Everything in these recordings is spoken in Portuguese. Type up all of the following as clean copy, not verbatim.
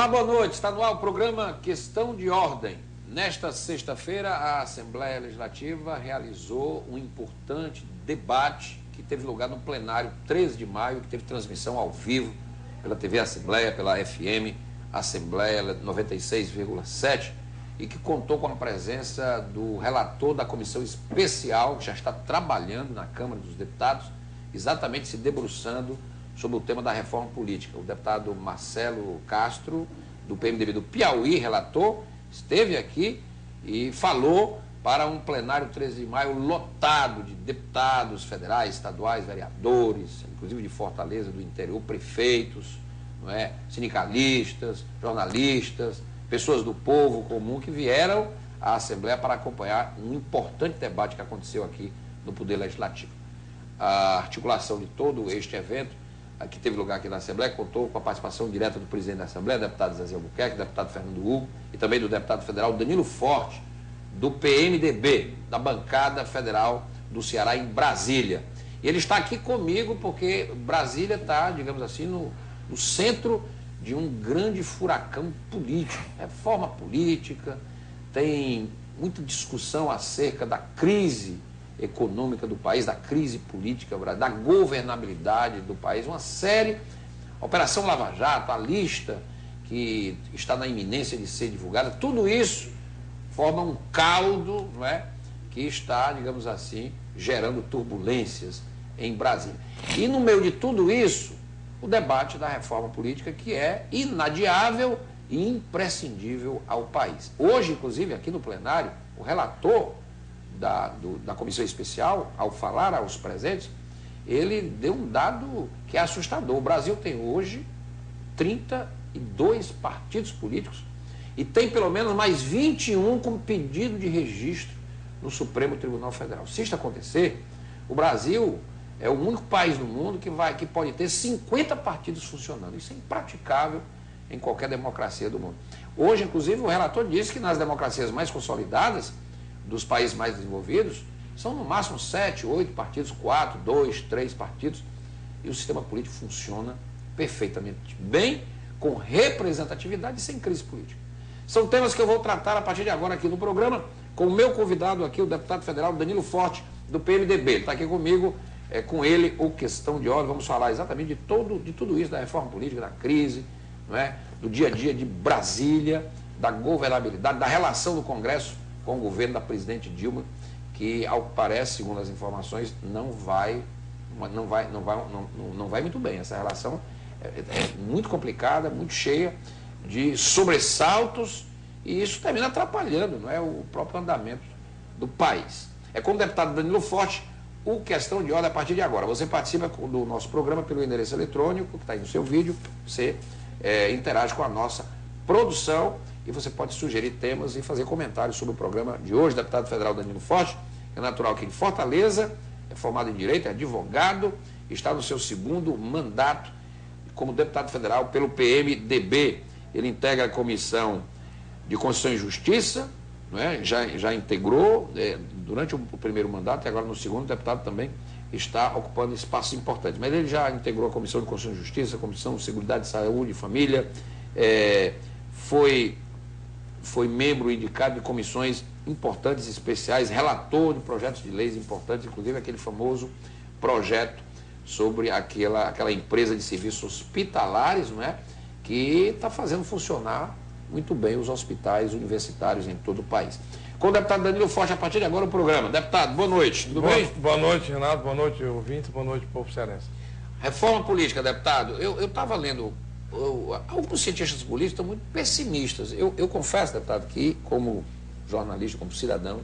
Olá, boa noite. Está no ar o programa Questão de Ordem. Nesta sexta-feira, a Assembleia Legislativa realizou um importante debate que teve lugar no plenário 13 de maio, que teve transmissão ao vivo pela TV Assembleia, pela FM Assembleia 96,7 e que contou com a presença do relator da comissão especial, que já está trabalhando na Câmara dos Deputados, exatamente se debruçando sobre o tema da reforma política. O deputado Marcelo Castro, do PMDB do Piauí, relator, esteve aqui e falou para um plenário 13 de maio lotado de deputados federais, estaduais, vereadores, inclusive de Fortaleza, do interior, prefeitos, não é? Sindicalistas, jornalistas, pessoas do povo comum que vieram à Assembleia para acompanhar um importante debate que aconteceu aqui no Poder Legislativo. A articulação de todo este evento que teve lugar aqui na Assembleia, contou com a participação direta do presidente da Assembleia, deputado Zezé Albuquerque, deputado Fernando Hugo, e também do deputado federal Danilo Forte, do PMDB, da bancada federal do Ceará, em Brasília. E ele está aqui comigo porque Brasília está, digamos assim, no centro de um grande furacão político. Reforma política, tem muita discussão acerca da crise econômica do país, da crise política, da governabilidade do país, uma série, Operação Lava Jato, a lista que está na iminência de ser divulgada, tudo isso forma um caldo, não é, que está, digamos assim, gerando turbulências em Brasília. E no meio de tudo isso, o debate da reforma política, que é inadiável e imprescindível ao país. Hoje, inclusive, aqui no plenário, o relator da comissão especial, ao falar aos presentes, ele deu um dado que é assustador. O Brasil tem hoje 32 partidos políticos e tem pelo menos mais 21 com pedido de registro no Supremo Tribunal Federal. Se isso acontecer, o Brasil é o único país do mundo que pode ter 50 partidos funcionando. Isso é impraticável em qualquer democracia do mundo. Hoje, inclusive, o relator disse que nas democracias mais consolidadas, dos países mais desenvolvidos, são no máximo 7, 8 partidos, 4, 2, 3 partidos, e o sistema político funciona perfeitamente bem, com representatividade e sem crise política. São temas que eu vou tratar a partir de agora aqui no programa, com o meu convidado aqui, o deputado federal Danilo Forte, do PMDB. Ele está aqui comigo, com ele, o Questão de Ordem. Vamos falar exatamente de tudo isso, da reforma política, da crise, não é? Do dia a dia de Brasília, da governabilidade, da relação do Congresso com o governo da presidente Dilma, que, ao que parece, segundo as informações, não vai muito bem. Essa relação é muito complicada, muito cheia de sobressaltos, e isso termina atrapalhando, não é, o próprio andamento do país. É com o deputado Danilo Forte, o Questão de Ordem a partir de agora. Você participa do nosso programa pelo endereço eletrônico, que está aí no seu vídeo, você interage com a nossa produção, e você pode sugerir temas e fazer comentários sobre o programa de hoje. Deputado federal Danilo Forte, é natural aqui de Fortaleza, é formado em Direito, é advogado, está no seu segundo mandato como deputado federal pelo PMDB. Ele integra a Comissão de Constituição e Justiça, não é? Já integrou durante o primeiro mandato, e agora no segundo, o deputado também está ocupando espaços importantes. Mas ele já integrou a Comissão de Constituição e Justiça, a Comissão de Seguridade, Saúde e Família, foi membro indicado de comissões importantes e especiais, relator de projetos de leis importantes, inclusive aquele famoso projeto sobre aquela empresa de serviços hospitalares, não é? Que está fazendo funcionar muito bem os hospitais universitários em todo o país. Com o deputado Danilo Forte, a partir de agora o programa. Deputado, boa noite, tudo bem? Boa noite, Renato, boa noite, ouvintes, boa noite, povo cearense. Reforma política, deputado, eu estava lendo, alguns cientistas políticos estão muito pessimistas. Eu confesso, deputado, que como jornalista, como cidadão,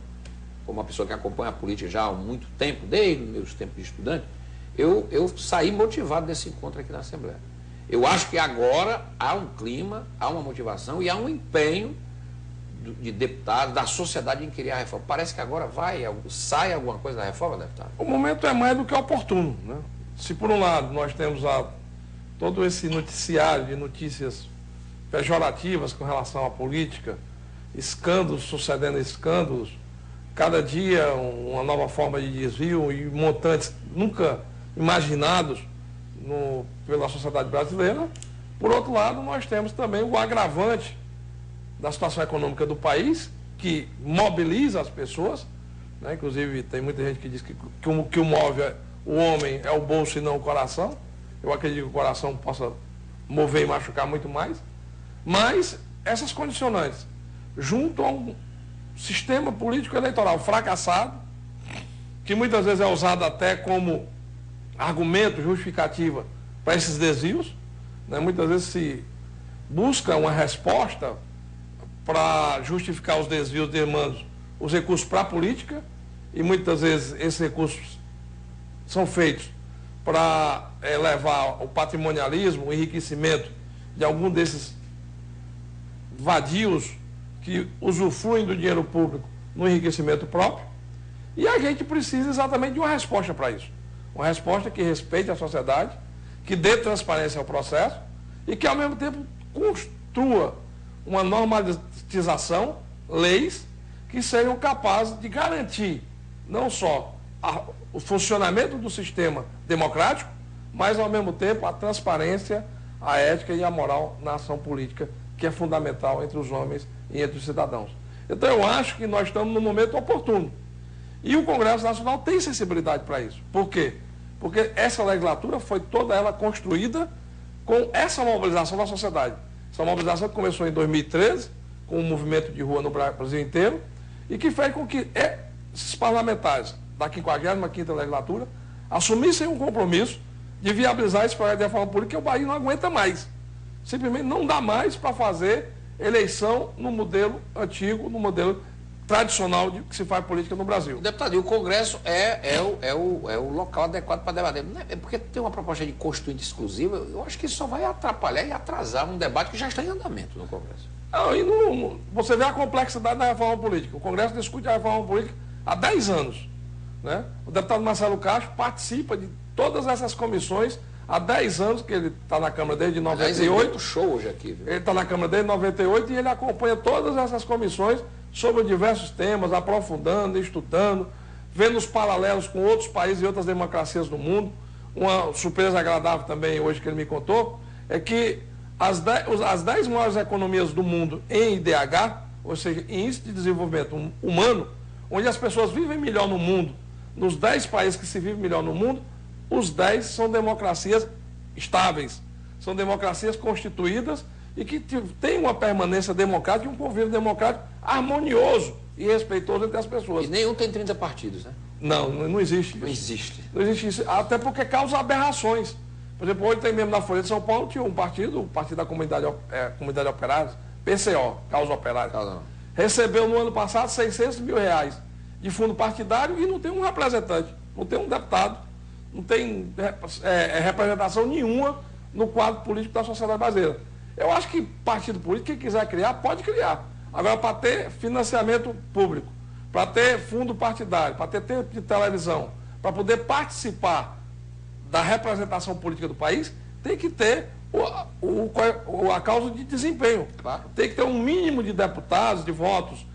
como uma pessoa que acompanha a política já há muito tempo, desde os meus tempos de estudante, eu saí motivado desse encontro aqui na Assembleia. Eu acho que agora há um clima, há uma motivação e há um empenho de deputados, da sociedade em querer a reforma. Parece que agora sai alguma coisa da reforma, deputado? O momento é mais do que oportuno, né? Se por um lado nós temos todo esse noticiário de notícias pejorativas com relação à política, escândalos sucedendo escândalos, cada dia uma nova forma de desvio e montantes nunca imaginados pela sociedade brasileira, Por outro lado, nós temos também o agravante da situação econômica do país, que mobiliza as pessoas, né? Inclusive tem muita gente que diz que o move o homem é o bolso e não o coração. Eu acredito que o coração possa mover e machucar muito mais. Mas essas condicionantes, junto a um sistema político eleitoral fracassado, que muitas vezes é usado até como argumento, justificativa para esses desvios, né? Muitas vezes se busca uma resposta para justificar os desvios, demandando os recursos para a política, e muitas vezes esses recursos são feitos para levar o patrimonialismo, o enriquecimento de algum desses vadios que usufruem do dinheiro público no enriquecimento próprio. E a gente precisa exatamente de uma resposta para isso. Uma resposta que respeite a sociedade, que dê transparência ao processo e que, ao mesmo tempo, construa uma normatização, leis que sejam capazes de garantir não só o funcionamento do sistema democrático, mas, ao mesmo tempo, a transparência, a ética e a moral na ação política, que é fundamental entre os homens e entre os cidadãos. Então, eu acho que nós estamos no momento oportuno. E o Congresso Nacional tem sensibilidade para isso. Por quê? Porque essa legislatura foi toda ela construída com essa mobilização da sociedade. Essa mobilização que começou em 2013, com um movimento de rua no Brasil inteiro, e que fez com que esses parlamentares da 55ª legislatura assumissem um compromisso de viabilizar esse projeto de reforma política, que o Bahia não aguenta mais. Simplesmente não dá mais para fazer eleição no modelo antigo, no modelo tradicional de que se faz política no Brasil. Deputado, e o Congresso é o local adequado para debater. É porque tem uma proposta de constituinte exclusiva, eu acho que isso só vai atrapalhar e atrasar um debate que já está em andamento no Congresso. Não, e você vê a complexidade da reforma política. O Congresso discute a reforma política há 10 anos. Né? O deputado Marcelo Castro participa de todas essas comissões há 10 anos, que ele está na Câmara desde 98. Show hoje aqui, viu? Ele está na Câmara desde 98 e ele acompanha todas essas comissões sobre diversos temas, aprofundando, estudando, vendo os paralelos com outros países e outras democracias do mundo. Uma surpresa agradável também hoje que ele me contou é que as 10 maiores economias do mundo em IDH, ou seja, em Índice de Desenvolvimento Humano, onde as pessoas vivem melhor no mundo, nos 10 países que se vive melhor no mundo, os 10 são democracias estáveis, são democracias constituídas e que têm uma permanência democrática e um convívio democrático harmonioso e respeitoso entre as pessoas. E nenhum tem 30 partidos, né? Não existe isso. Não existe. Não existe isso, até porque causa aberrações. Por exemplo, hoje tem mesmo na Folha de São Paulo, tinha um partido, o Partido da Comunidade Operária, PCO, Causa Operária, recebeu no ano passado R$600 mil de fundo partidário e não tem um representante, não tem um deputado, não tem representação nenhuma no quadro político da sociedade brasileira. Eu acho que partido político, quem quiser criar, pode criar. Agora, para ter financiamento público, para ter fundo partidário, para ter tempo de televisão, para poder participar da representação política do país, tem que ter a causa de desempenho. Claro. Tem que ter um mínimo de deputados, de votos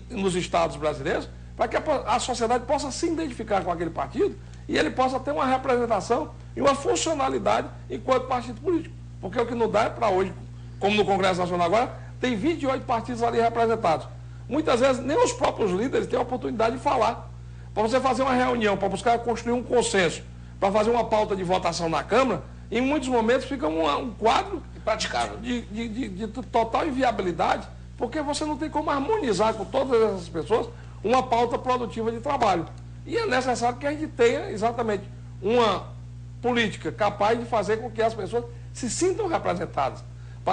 nos estados brasileiros, para que a sociedade possa se identificar com aquele partido e ele possa ter uma representação e uma funcionalidade enquanto partido político. Porque o que não dá é para hoje, como no Congresso Nacional agora, tem 28 partidos ali representados. Muitas vezes nem os próprios líderes têm a oportunidade de falar. Para você fazer uma reunião, para buscar construir um consenso, para fazer uma pauta de votação na Câmara, em muitos momentos fica um quadro impraticável de total inviabilidade, porque você não tem como harmonizar com todas essas pessoas uma pauta produtiva de trabalho. E é necessário que a gente tenha exatamente uma política capaz de fazer com que as pessoas se sintam representadas,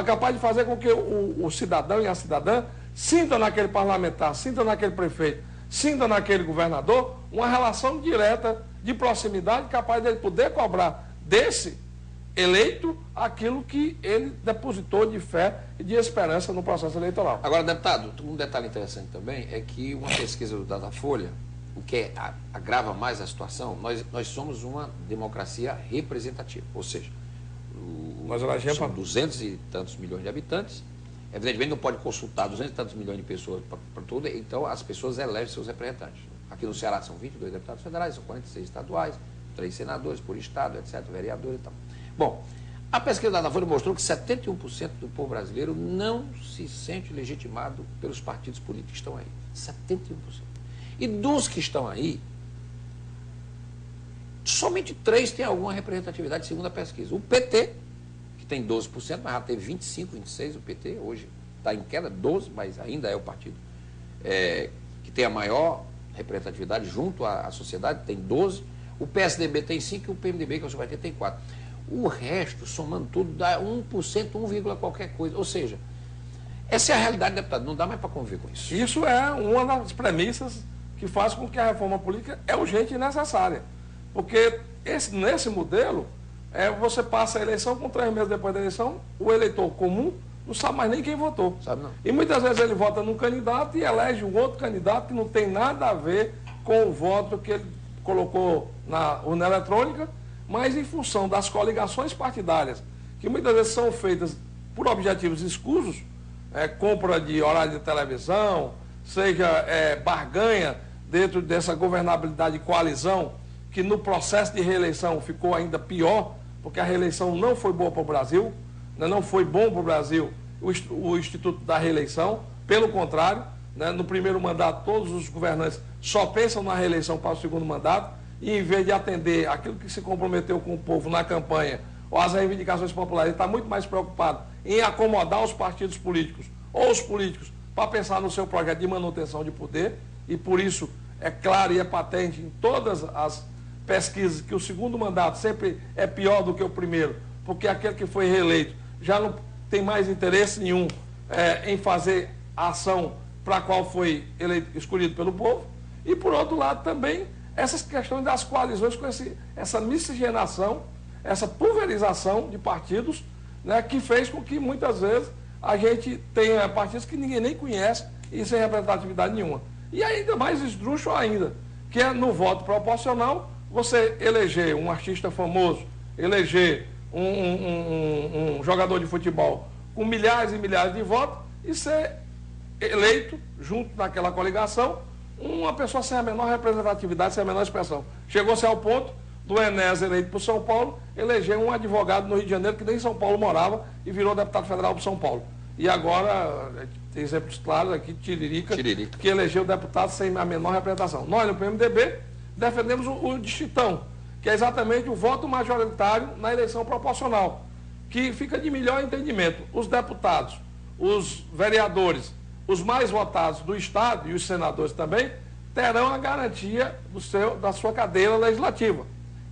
capaz de fazer com que o cidadão e a cidadã sintam naquele parlamentar, sintam naquele prefeito, sintam naquele governador uma relação direta, de proximidade, capaz de ele poder cobrar desse eleito aquilo que ele depositou de fé e de esperança no processo eleitoral. Agora, deputado, um detalhe interessante também é que uma pesquisa do Datafolha, o que agrava mais a situação, nós somos uma democracia representativa, ou seja, são 200 e tantos milhões de habitantes, evidentemente não pode consultar 200 e tantos milhões de pessoas para tudo, então as pessoas elegem seus representantes. Aqui no Ceará são 22 deputados federais, são 46 estaduais, 3 senadores por estado, etc., vereadores e tal. Bom, A pesquisa da Datafolha mostrou que 71% do povo brasileiro não se sente legitimado pelos partidos políticos que estão aí. 71%. E dos que estão aí, somente 3 têm alguma representatividade, segundo a pesquisa. O PT, que tem 12%, mas já teve 25, 26, o PT hoje está em queda, 12, mas ainda é o partido que tem a maior representatividade junto à sociedade, tem 12. O PSDB tem 5 e o PMDB, que você vai ter, tem 4. O resto, somando tudo, dá 1%, 1, qualquer coisa. Ou seja, essa é a realidade, deputado. Não dá mais para conviver com isso. Isso é uma das premissas que faz com que a reforma política é urgente e necessária. Porque nesse modelo, você passa a eleição, com 3 meses depois da eleição, o eleitor comum não sabe mais nem quem votou. Sabe não. E muitas vezes ele vota num candidato e elege um outro candidato que não tem nada a ver com o voto que ele colocou na urna eletrônica, mas em função das coligações partidárias, que muitas vezes são feitas por objetivos escusos, compra de horário de televisão, seja barganha dentro dessa governabilidade de coalizão, que no processo de reeleição ficou ainda pior, porque a reeleição não foi boa para o Brasil, não foi bom para o Brasil o Instituto da Reeleição, pelo contrário, no primeiro mandato todos os governantes só pensam na reeleição para o segundo mandato, e em vez de atender aquilo que se comprometeu com o povo na campanha, ou as reivindicações populares, ele está muito mais preocupado em acomodar os partidos políticos, ou os políticos, para pensar no seu projeto de manutenção de poder, e por isso é claro e é patente em todas as pesquisas que o segundo mandato sempre é pior do que o primeiro, porque aquele que foi reeleito já não tem mais interesse nenhum em fazer a ação para a qual foi escolhido pelo povo, e por outro lado também essas questões das coalizões com essa miscigenação, essa pulverização de partidos, que fez com que muitas vezes a gente tenha partidos que ninguém nem conhece e sem representatividade nenhuma. E ainda mais esdrúxulo ainda, que é no voto proporcional, você eleger um artista famoso, eleger um jogador de futebol com milhares e milhares de votos e ser eleito, junto naquela coligação, uma pessoa sem a menor representatividade, sem a menor expressão. Chegou-se ao ponto do Enéas eleito por São Paulo, eleger um advogado no Rio de Janeiro que nem em São Paulo morava e virou deputado federal por São Paulo. E agora, tem exemplos claros aqui, Tiririca, que elegeu deputado sem a menor representação. Nós, no PMDB, defendemos o distritão, que é exatamente o voto majoritário na eleição proporcional, que fica de melhor entendimento. Os deputados, os vereadores, os mais votados do Estado e os senadores também terão a garantia da sua cadeira legislativa.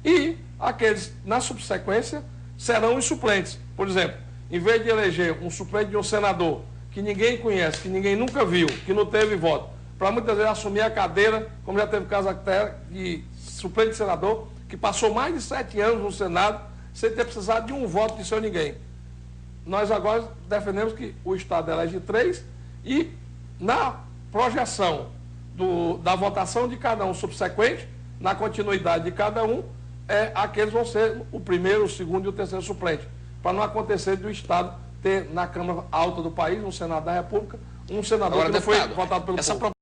E aqueles, na subsequência, serão os suplentes. Por exemplo, em vez de eleger um suplente de um senador que ninguém conhece, que ninguém nunca viu, que não teve voto, para muitas vezes assumir a cadeira, como já teve caso até de suplente de senador, que passou mais de 7 anos no Senado sem ter precisado de um voto de seu ninguém. Nós agora defendemos que o Estado elege 3 e na projeção da votação de cada um subsequente, na continuidade de cada um, aqueles vão ser o primeiro, o segundo e o terceiro suplente, para não acontecer do Estado ter na Câmara Alta do país, no Senado da República, um senador agora, que não foi votado pelo povo.